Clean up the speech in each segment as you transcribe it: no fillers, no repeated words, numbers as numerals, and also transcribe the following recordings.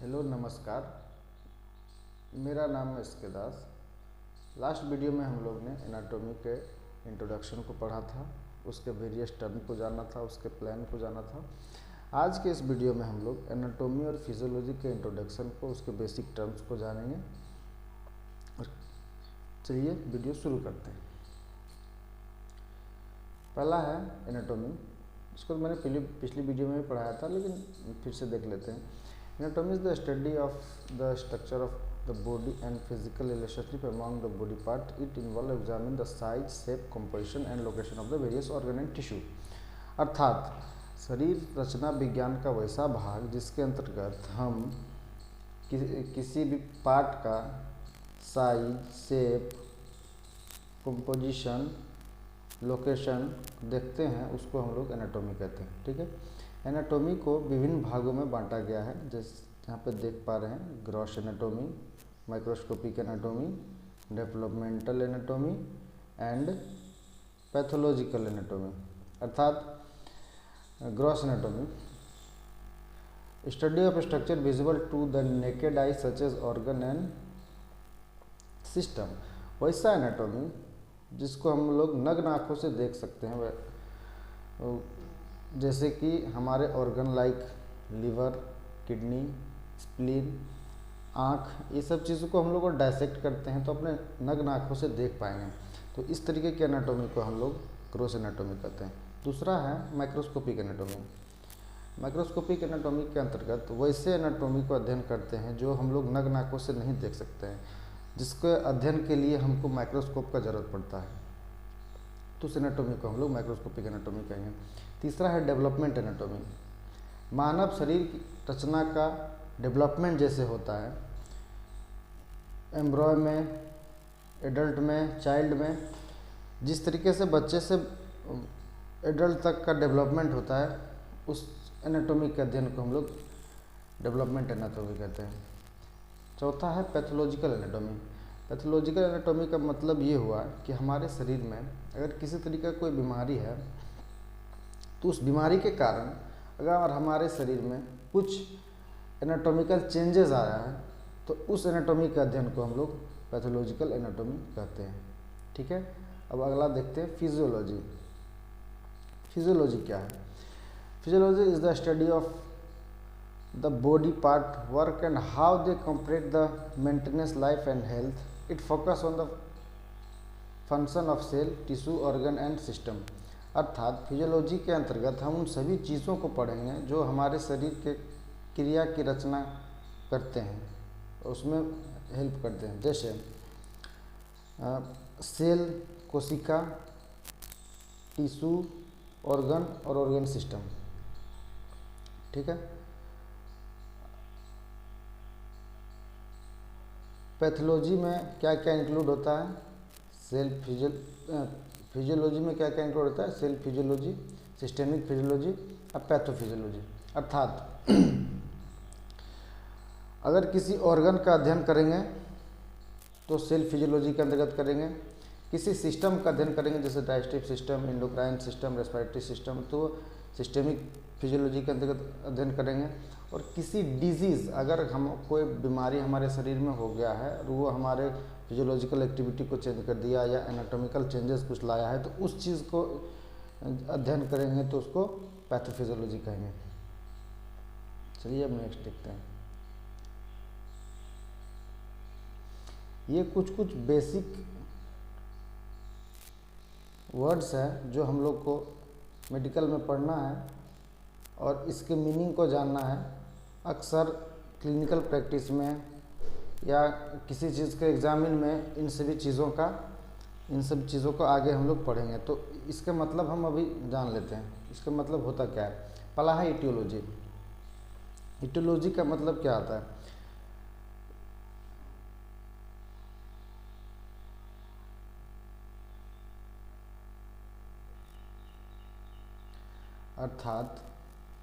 Hello नमस्कार, मेरा नाम है एस के दास। लास्ट वीडियो में हम लोग ने एनाटॉमी के इंट्रोडक्शन को पढ़ा था, उसके वेरियस टर्म को जाना था, उसके प्लान को जाना था। आज के इस वीडियो में हम लोग एनाटॉमी और फिजियोलॉजी के इंट्रोडक्शन को, उसके बेसिक टर्म्स को जानेंगे। और चलिए वीडियो शुरू करते हैं। पहला है एनाटॉमी। इसको मैंने पिछली वीडियो में भी पढ़ाया था, लेकिन फिर से देख लेते हैं। Anatomy is the study of the structure of the body and physical relationship among the body part. It involves examine the size, shape, composition and location of the various organ and tissue. अर्थात शरीर रचना विज्ञान का वैसा भाग जिसके अंतर्गत हम किसी भी पार्ट का साइज, शेप, कंपोजिशन, लोकेशन देखते हैं, उसको हम लोग एनाटॉमी कहते हैं। ठीक है। एनाटॉमी को विभिन्न भागों में बांटा गया है, जैसे यहाँ पे देख पा रहे हैं। Gross anatomy, microscopic anatomy, developmental anatomy and pathological anatomy. अर्थात gross anatomy, study of structure visible to the naked eye such as organ and system. वैसा एनाटॉमी जिसको हम लोग नग्न आँखों से देख सकते हैं, जैसे कि हमारे organ like liver, kidney, spleen, आँख, ये सब चीज़ों को हम लोग डायसेक्ट करते हैं तो अपने नग्न आँखों से देख पाएंगे। तो इस तरीके की एनाटॉमी को हम लोग ग्रॉस एनाटॉमी कहते हैं। दूसरा है माइक्रोस्कोपिक एनाटॉमी। माइक्रोस्कोपिक एनाटॉमी के अंतर्गत वैसे एनाटॉमी को अध्ययन करते हैं जो हम लोग नग्न आँखों से नहीं देख सकते हैं, जिसके अध्ययन के लिए हमको माइक्रोस्कोप का ज़रूरत पड़ता है। तो उस एनाटॉमी को हम लोग माइक्रोस्कोपिक एनाटॉमी कहेंगे। तीसरा है डेवलपमेंट एनाटॉमी। मानव शरीर की रचना का डेवलपमेंट जैसे होता है एम्ब्रॉय में, एडल्ट में, चाइल्ड में, जिस तरीके से बच्चे से एडल्ट तक का डेवलपमेंट होता है, उस एनाटॉमी के अध्ययन को हम लोग डेवलपमेंट एनाटॉमी कहते हैं। चौथा है पैथोलॉजिकल एनाटॉमी। पैथोलॉजिकल एनाटॉमी का मतलब ये हुआ कि हमारे शरीर में अगर किसी तरीके का कोई बीमारी है तो उस बीमारी के कारण अगर हमारे शरीर में कुछ एनाटॉमिकल चेंजेस आया है तो उस एनाटॉमी के अध्ययन को हम लोग पैथोलॉजिकल एनाटॉमी कहते हैं। ठीक है। अब अगला देखते हैं फिजियोलॉजी। फिजियोलॉजी क्या है? Physiology is the study of the body part work and how they complete the maintenance life and health. It focus on the function of cell, tissue, organ and system. अर्थात physiology के अंतर्गत हम उन सभी चीज़ों को पढ़ेंगे जो हमारे शरीर के क्रिया की रचना करते हैं, उसमें हेल्प करते हैं। जैसे सेल, कोशिका, टिश्यू, ऑर्गन और ऑर्गन सिस्टम। ठीक है। पैथोलॉजी में क्या क्या इंक्लूड होता है? फिजियोलॉजी में क्या क्या इंक्लूड होता है? सेल फिजियोलॉजी, सिस्टेमिक फिजियोलॉजी और पैथोफिजियोलॉजी। अर्थात अगर किसी ऑर्गन का अध्ययन करेंगे तो सेल फिजियोलॉजी के अंतर्गत करेंगे। किसी सिस्टम का अध्ययन करेंगे जैसे digestive system, endocrine system, respiratory system, तो सिस्टेमिक फिजियोलॉजी के अंतर्गत अध्ययन करेंगे। और किसी डिजीज़, अगर हम कोई बीमारी हमारे शरीर में हो गया है और वो हमारे फिजियोलॉजिकल एक्टिविटी को चेंज कर दिया या एनाटॉमिकल चेंजेस कुछ लाया है, तो उस चीज़ को अध्ययन करेंगे तो उसको पैथोफिजियोलॉजी कहेंगे। चलिए अब नेक्स्ट देखते हैं। ये कुछ बेसिक वर्ड्स हैं जो हम लोग को मेडिकल में पढ़ना है और इसके मीनिंग को जानना है। अक्सर क्लिनिकल प्रैक्टिस में या किसी चीज़ के एग्जामिन में इन सब चीज़ों को आगे हम लोग पढ़ेंगे। तो इसके मतलब हम अभी जान लेते हैं, इसका मतलब होता क्या है। पहला है इटियोलॉजी। इटियोलॉजी का मतलब क्या आता है? अर्थात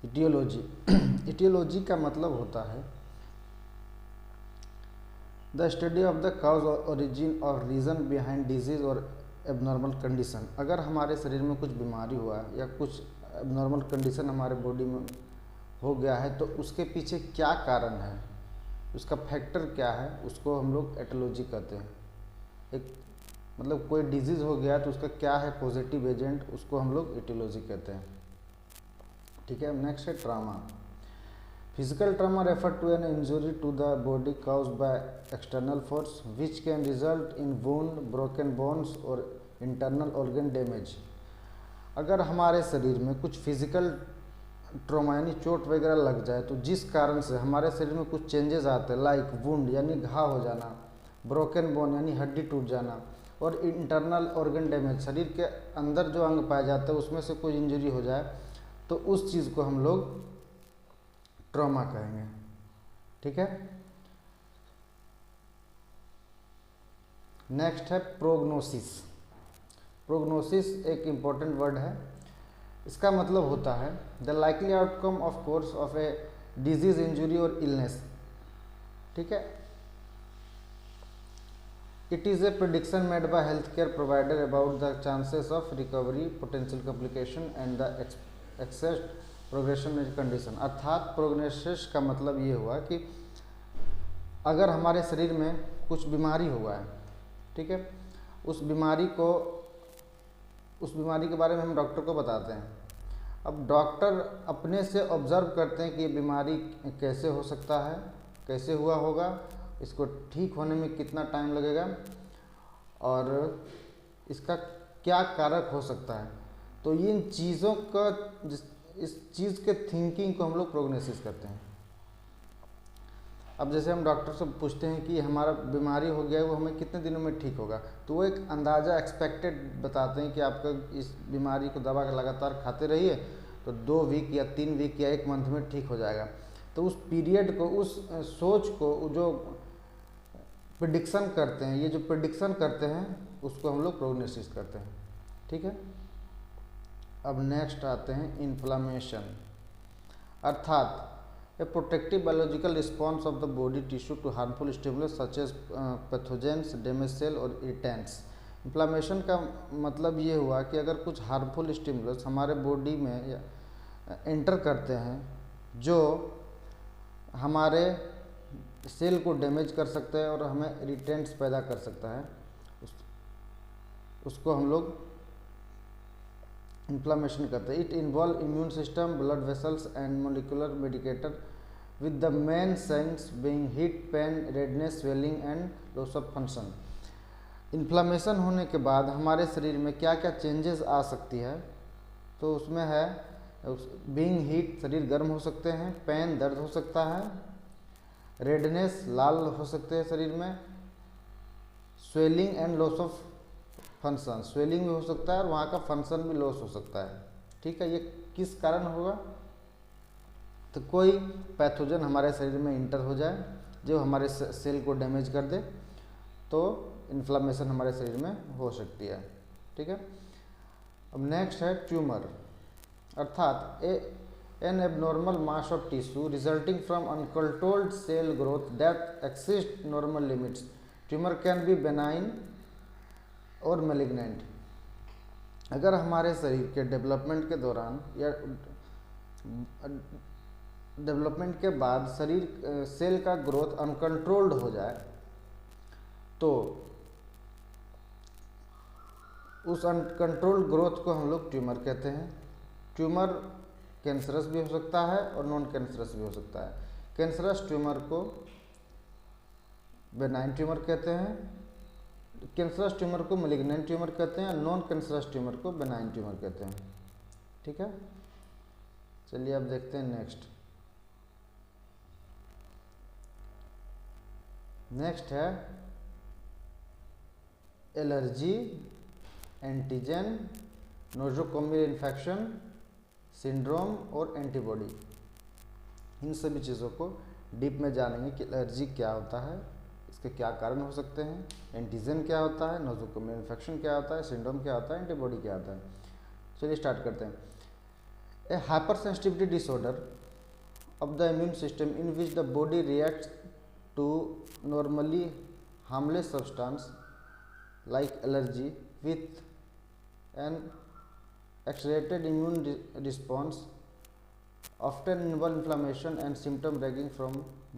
इटियोलॉजी का मतलब होता है the study of the cause, origin और रीज़न बिहाइंड डिजीज़ और एबनॉर्मल कंडीशन। अगर हमारे शरीर में कुछ बीमारी हुआ है या कुछ एबनॉर्मल कंडीशन हमारे बॉडी में हो गया है तो उसके पीछे क्या कारण है, उसका फैक्टर क्या है, उसको हम लोग एटियोलॉजी कहते हैं। एक मतलब कोई डिजीज़ हो गया तो उसका क्या है पॉजिटिव एजेंट, उसको हम लोग एटियोलॉजी कहते हैं। ठीक है। नेक्स्ट है trauma. Physical trauma refer to an injury to the body caused by external force which can result in wound, broken bones और internal organ damage। अगर हमारे शरीर में कुछ फिजिकल ट्रॉमा यानी चोट वगैरह लग जाए तो जिस कारण से हमारे शरीर में कुछ चेंजेस आते हैं, लाइक वुंड यानी घाव हो जाना, ब्रोकन बोन यानी हड्डी टूट जाना, और इंटरनल ऑर्गन डैमेज शरीर के अंदर जो अंग पाए जाते हैं उसमें से कोई इंजरी हो जाए, तो उस चीज़ को हम लोग ट्रॉमा कहेंगे। ठीक है। नेक्स्ट है प्रोग्नोसिस। प्रोग्नोसिस एक इम्पॉर्टेंट वर्ड है। इसका मतलब होता है the likely outcome of course of a disease, injury और इलनेस। ठीक है। It is a prediction made by health care provider about the chances of recovery, potential complication and the except progression condition. अर्थात prognosis का मतलब ये हुआ कि अगर हमारे शरीर में कुछ बीमारी हुआ है, ठीक है, उस बीमारी के बारे में हम डॉक्टर को बताते हैं। अब डॉक्टर अपने से ऑब्जर्व करते हैं कि ये बीमारी कैसे हो सकता है, कैसे हुआ होगा, इसको ठीक होने में कितना टाइम लगेगा और इसका क्या कारक हो सकता है। तो इन चीज़ों का इस चीज़ के थिंकिंग को हम लोग प्रोग्नोसिस करते हैं। अब जैसे हम डॉक्टर से पूछते हैं कि हमारा बीमारी हो गया है, वो हमें कितने दिनों में ठीक होगा, तो वो एक अंदाज़ा एक्सपेक्टेड बताते हैं कि आपका इस बीमारी को दवा लगातार खाते रहिए तो 2 वीक या 3 वीक या 1 मंथ में ठीक हो जाएगा। तो उस पीरियड को, उस सोच को, जो प्रिडिक्शन करते हैं, ये जो प्रिडिक्शन करते हैं उसको हम लोग प्रोग्नोसिस करते हैं। ठीक है। अब नेक्स्ट आते हैं इन्फ्लामेशन, अर्थात a protective biological response of the body tissue to harmful stimulus such as pathogens, damage cell और इरिटेंट्स। इन्फ्लामेशन का मतलब ये हुआ कि अगर कुछ हार्मफुल स्टिमुलस हमारे बॉडी में एंटर करते हैं जो हमारे सेल को डैमेज कर सकते हैं और हमें इरिटेंट्स पैदा कर सकता है, उसको हम लोग इन्फ्लामेशन करते हैं। It involve immune system, blood vessels and molecular mediator with the main signs being heat, pain, redness, swelling and loss of function. Inflammation होने के बाद हमारे शरीर में क्या क्या चेंजेस आ सकती है, तो उसमें है बीइंग हीट, शरीर गर्म हो सकते हैं, पेन, दर्द हो सकता है, रेडनेस, लाल हो सकते हैं शरीर में, swelling and loss of function, swelling भी हो सकता है और वहाँ का फंक्शन भी लॉस हो सकता है। ठीक है। ये किस कारण होगा, तो कोई पैथोजन हमारे शरीर में इंटर हो जाए जो हमारे सेल को डैमेज कर दे, तो इन्फ्लामेशन हमारे शरीर में हो सकती है। ठीक है। अब नेक्स्ट है ट्यूमर, अर्थात an abnormal mass of tissue resulting from uncontrolled cell growth that exceed normal limits. Tumour can be benign और मैलिग्नेंट। अगर हमारे शरीर के डेवलपमेंट के दौरान या डेवलपमेंट के बाद शरीर सेल का ग्रोथ अनकंट्रोल्ड हो जाए, तो उस अनकंट्रोल्ड ग्रोथ को हम लोग ट्यूमर कहते हैं। ट्यूमर कैंसरस भी हो सकता है और नॉन कैंसरस भी हो सकता है। कैंसरस ट्यूमर को बेनाइन ट्यूमर कहते हैं, कैंसरस ट्यूमर को मैलिग्नेंट ट्यूमर कहते हैं, नॉन कैंसरस ट्यूमर को बेनाइन ट्यूमर कहते हैं। ठीक है। चलिए अब देखते हैं नेक्स्ट है allergy, antigen, nosocomial infection, syndrome और एंटीबॉडी। इन सभी चीज़ों को डीप में जानेंगे कि एलर्जी क्या होता है, इसके क्या कारण हो सकते हैं, एंटीजन क्या होता है, नोजोकोमियल इन्फेक्शन क्या होता है, सिंड्रोम क्या होता है, एंटीबॉडी क्या होता है। चलिए स्टार्ट करते हैं। A hypersensitivity disorder of the immune system in which the body reacts to normally harmless substance like allergy with an accelerated immune response often involve inflammation and symptom ranging from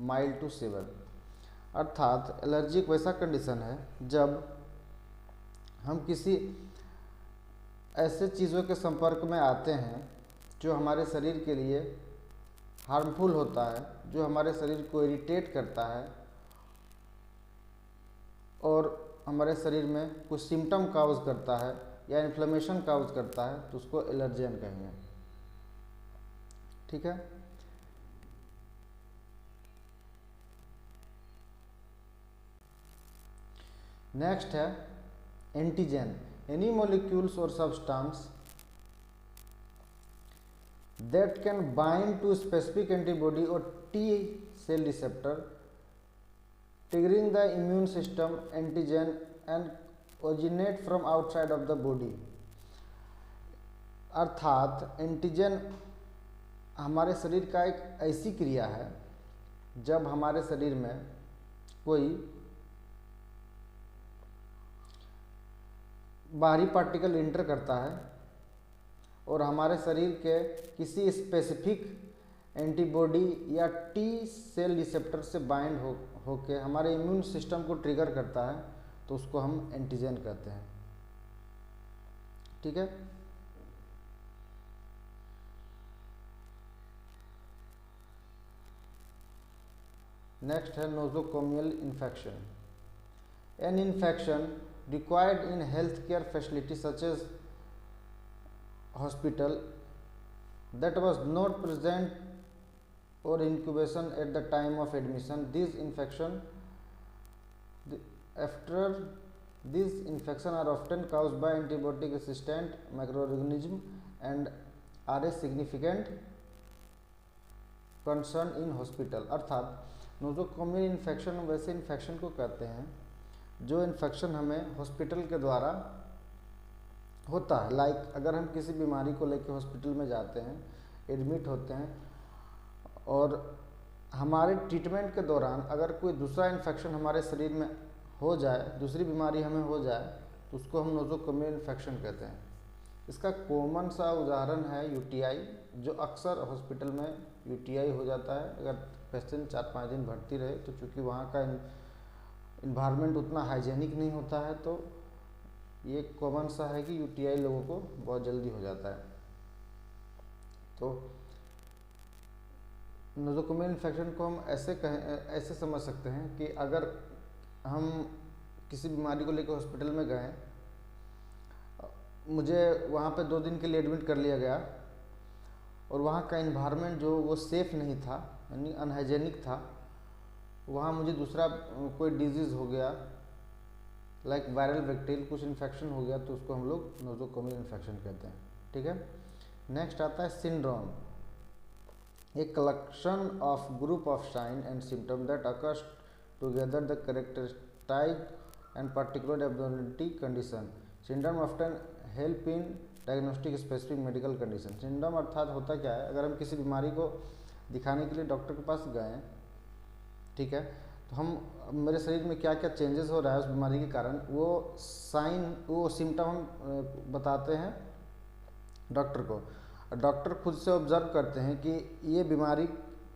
mild to severe। अर्थात allergy एक वैसा condition है जब हम किसी ऐसे चीज़ों के संपर्क में आते हैं जो हमारे शरीर के लिए हार्मफुल होता है, जो हमारे शरीर को इरिटेट करता है और हमारे शरीर में कुछ सिम्टम काउज करता है या इन्फ्लेमेशन काउज करता है, तो उसको एलर्जेन कहेंगे। ठीक है। नेक्स्ट है एंटीजन, एनी मॉलिक्यूल्स और substance that can bind to specific antibody or T cell receptor triggering the immune system antigen and originate from outside of the body। अर्थात एंटीजन हमारे शरीर का एक ऐसी क्रिया है जब हमारे शरीर में कोई बाहरी पार्टिकल इंटर करता है और हमारे शरीर के किसी स्पेसिफिक एंटीबॉडी या टी सेल रिसेप्टर से बाइंड होके हमारे इम्यून सिस्टम को ट्रिगर करता है, तो उसको हम एंटीजन कहते हैं। ठीक है। नेक्स्ट है nosocomial infection, an infection required in health care facility such as hospital that was not present or incubation at the time of admission. These infection are often caused by antibiotic resistant microorganism and are a significant concern in hospital। अर्थात nosocomial infection वैसे infection को कहते हैं जो infection हमें hospital के द्वारा होता है। लाइक अगर हम किसी बीमारी को लेकर हॉस्पिटल में जाते हैं, एडमिट होते हैं और हमारे ट्रीटमेंट के दौरान अगर कोई दूसरा इन्फेक्शन हमारे शरीर में हो जाए, दूसरी बीमारी हमें हो जाए, तो उसको हम नोजोकोमियल इन्फेक्शन कहते हैं। इसका कॉमन सा उदाहरण है यूटीआई, जो अक्सर हॉस्पिटल में यूटीआई हो जाता है अगर पेशेंट 4-5 दिन भर्ती रहे, तो चूँकि वहाँ का इन्वायरमेंट उतना हाइजेनिक नहीं होता है, तो ये कॉमन सा है कि यूटीआई लोगों को बहुत जल्दी हो जाता है। तो नोजोकोमियल इन्फेक्शन को हम ऐसे समझ सकते हैं कि अगर हम किसी बीमारी को लेकर हॉस्पिटल में गए, मुझे वहाँ पे 2 दिन के लिए एडमिट कर लिया गया और वहाँ का इन्वायरमेंट जो वो सेफ़ नहीं था, यानी अनहाइजेनिक था, वहाँ मुझे दूसरा कोई डिजीज़ हो गया, लाइक वायरल बैक्टीरियल कुछ इन्फेक्शन हो गया, तो उसको हम लोग नोजोकोमियल इन्फेक्शन कहते हैं। ठीक है। नेक्स्ट आता है syndrome, a collection of group of sine and symptom that occurs together the characteristic and particular abnormality condition. Syndrome often help in diagnostic specific medical condition. Syndrome अर्थात होता क्या है, अगर हम किसी बीमारी को दिखाने के लिए डॉक्टर के पास गए, ठीक है, तो हम मेरे शरीर में क्या क्या चेंजेस हो रहा है उस बीमारी के कारण, वो साइन, वो सिम्टम हम बताते हैं डॉक्टर को। डॉक्टर खुद से ऑब्जर्व करते हैं कि ये बीमारी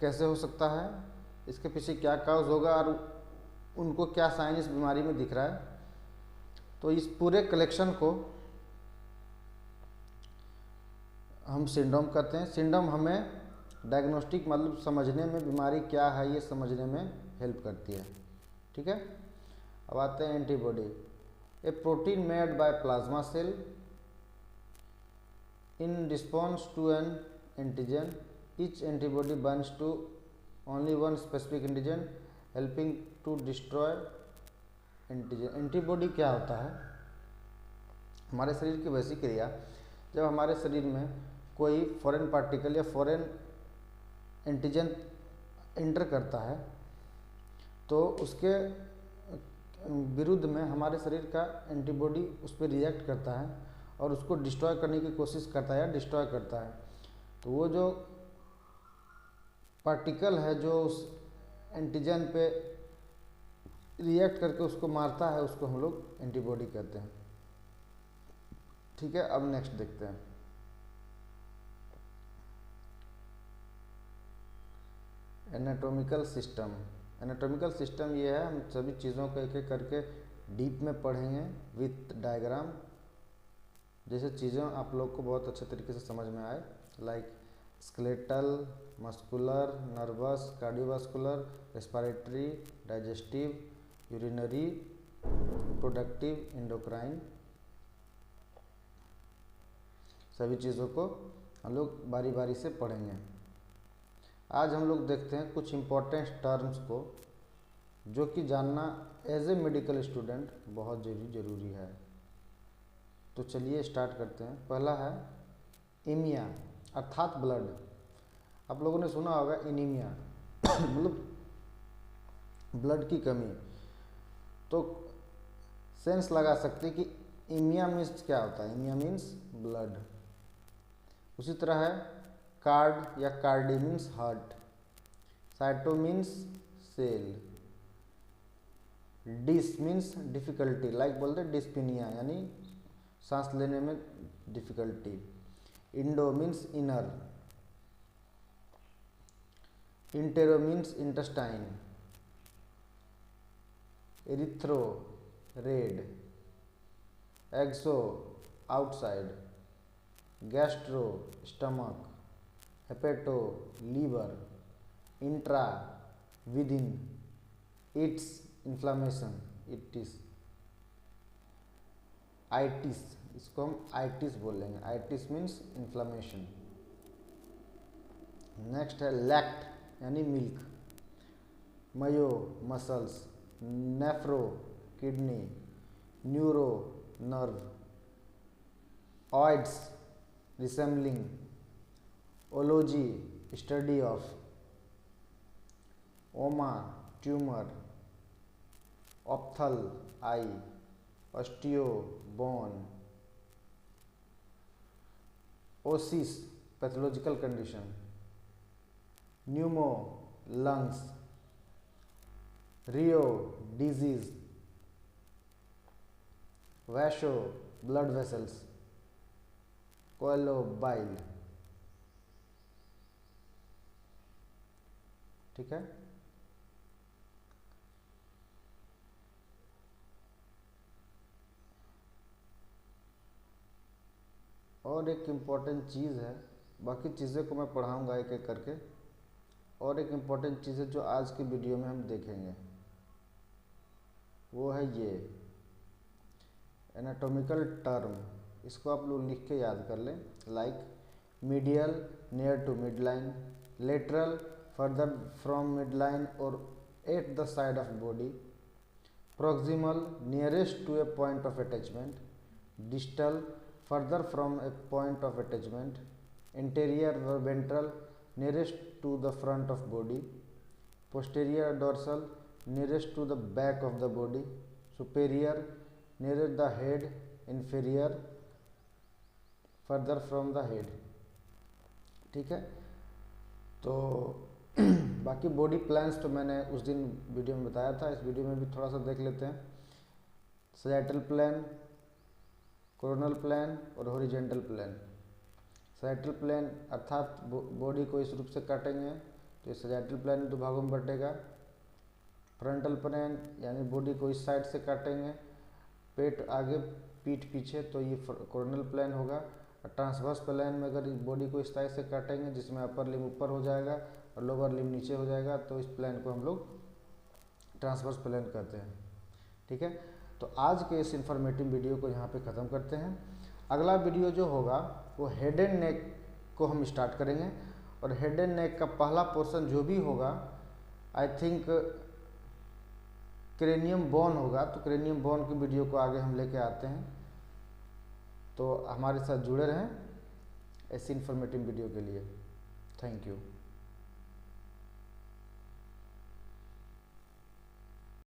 कैसे हो सकता है, इसके पीछे क्या काउज होगा और उनको क्या साइन इस बीमारी में दिख रहा है। तो इस पूरे कलेक्शन को हम सिंड्रोम कहते हैं। सिंड्रोम हमें डायग्नोस्टिक मतलब समझने में बीमारी क्या है ये समझने में हेल्प करती है। ठीक है। अब आते हैं antibody, a protein made by plasma cell in response to an antigen. Each antibody binds to only one specific antigen helping to destroy antigen. Antibody क्या होता है, हमारे शरीर की वैसी क्रिया जब हमारे शरीर में कोई फॉरेन पार्टिकल या फॉरेन एंटीजन इंटर करता है, तो उसके विरुद्ध में हमारे शरीर का एंटीबॉडी उस पर रिएक्ट करता है और उसको डिस्ट्रॉय करने की कोशिश करता है या डिस्ट्रॉय करता है। तो वो जो पार्टिकल है जो उस एंटीजन पे रिएक्ट करके उसको मारता है, उसको हम लोग एंटीबॉडी कहते हैं। ठीक है। अब नेक्स्ट देखते हैं, एनाटॉमिकल सिस्टम। एनाटॉमिकल सिस्टम ये है, हम सभी चीज़ों को एक एक करके डीप में पढ़ेंगे विथ डायग्राम, जैसे चीज़ें आप लोग को बहुत अच्छे तरीके से समझ में आए, like skeletal, muscular, nervous, cardiovascular, respiratory, digestive, urinary, productive, endocrine, सभी चीज़ों को हम लोग बारी बारी से पढ़ेंगे। आज हम लोग देखते हैं कुछ इम्पोर्टेंट टर्म्स को जो कि जानना एज ए मेडिकल स्टूडेंट बहुत ज़रूरी है। तो चलिए स्टार्ट करते हैं। पहला है एनीमिया अर्थात ब्लड। आप लोगों ने सुना होगा एनीमिया मतलब ब्लड की कमी, तो सेंस लगा सकते कि एनीमिया मीन्स क्या होता है। Anaemia means blood. उसी तरह है कार्ड या cardi means heart, cyto means cell, dys means difficulty, like बोलते डिस्पिनिया यानी सांस लेने में difficulty, endo means inner, entero means intestine, erythro red, exo outside, gastro stomach, hepato liver, intra within, it's inflammation, itis, itis, इसको हम itis बोलेंगे, itis means inflammation. Next है लैक्ट यानी milk, myo muscles, nephro kidney, neuro nerve, oids resembling, ology study of, oma tumour, ophthal eye, osteo bone, osis pathological condition, pneumo lungs, rrhoea disease, vaso blood vessels, chole bile. ठीक है। और एक important चीज़ है, बाकी चीज़ें को मैं पढ़ाऊँगा एक एक करके। और एक इम्पॉर्टेंट चीज़ है जो आज की वीडियो में हम देखेंगे, वो है ये एनाटॉमिकल टर्म। इसको आप लोग लिख के याद कर लें, like medial near to mid line, lateral further from mid line और at the side of body, proximal nearest to a point of attachment, distal further from a point of attachment, anterior ventral nearest to the front of body, posterior dorsal nearest to the back of the body, superior near the head, inferior further from the head। ठीक है। तो बाकी body plans तो मैंने उस दिन video में बताया था, इस वीडियो में भी थोड़ा सा देख लेते हैं। सैजिटल प्लेन, कोरोनल प्लेन और हॉरिजॉन्टल प्लेन। सैजिटल प्लेन अर्थात बॉडी को इस रूप से काटेंगे तो इस सैजिटल प्लेन दो भागों में बटेगा। फ्रंटल प्लेन यानी बॉडी को इस साइड से काटेंगे, पेट आगे पीठ पीछे, तो ये कोरोनल प्लेन होगा। और ट्रांसवर्स प्लेन में अगर बॉडी को इस साइड से काटेंगे जिसमें अपर लिम्ब ऊपर हो जाएगा और लोअर लिम्ब नीचे हो जाएगा, तो इस प्लेन को हम लोग ट्रांसवर्स प्लेन कहते हैं। ठीक है। तो आज के इस इन्फॉर्मेटिव वीडियो को यहाँ पे ख़त्म करते हैं। अगला वीडियो जो होगा वो हेड एंड नेक को हम स्टार्ट करेंगे, और हेड एंड नेक का पहला पोर्शन जो भी होगा आई थिंक क्रेनियम बोन होगा, तो क्रेनियम बोन की वीडियो को आगे हम लेके आते हैं। तो हमारे साथ जुड़े रहें ऐसी इन्फॉर्मेटिव वीडियो के लिए। Thank you.